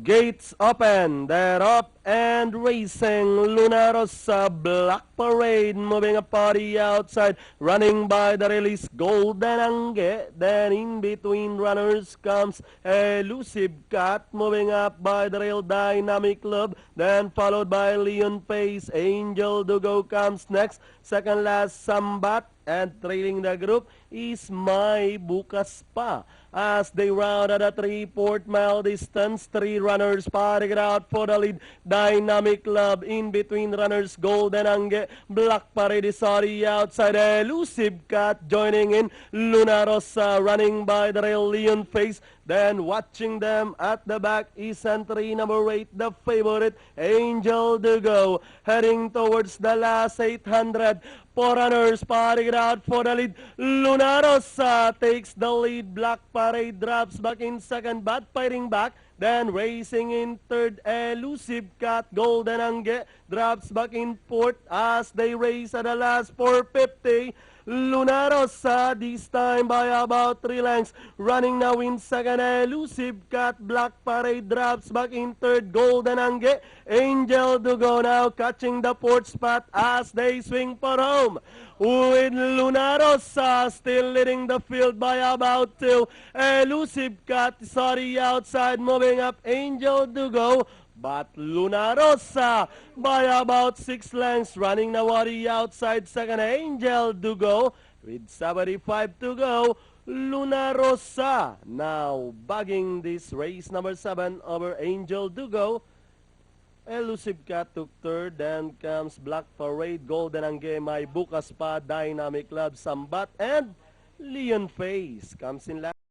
Gates open, they're up and racing. Luna Rosa, Black Parade, moving a party outside, running by the release. Golden Angge, then in between runners comes Elusive Cat, moving up by the rail. Dynamic Club, then followed by Leon Pace. Angel Dugo comes next, second last Sambat, and trailing the group is My Bukas Pa. As they round at a 3/4 mile distance, three runners fighting it out for the lead. Dynamic Club in between runners. Golden Angge, Black Parade is already outside. Elusive Cat joining in. Luna Rosa running by the rail. Leon Face. Then watching them at the back is entry number 8, the favorite, Angel Dugo, heading towards the last 800. Four runners fighting it out for the lead. Luna Rosa takes the lead. Black Parade drops back in second, but fighting back. Then racing in third, Elusive Cat. Golden Angge drops back in fourth as they race at the last 450. Luna Rosa this time by about 3 lengths. Running now in second, Elusive Cat. Black Parade drops back in third. Golden Angge. Angel Dugo now catching the fourth spot as they swing for home. With Luna Rosa still leading the field by about 2. Elusive Cat is already outside, moving up Angel Dugo. But Luna Rosa by about 6 lengths, running now already outside second, Angel Dugo. With 75 to go, Luna Rosa now bagging this race number 7 over Angel Dugo. Elusive Cat took third, then comes Black Parade, Golden Angge, My Bukas Pa, Dynamic Club, Sambat, and Leon Face comes in last.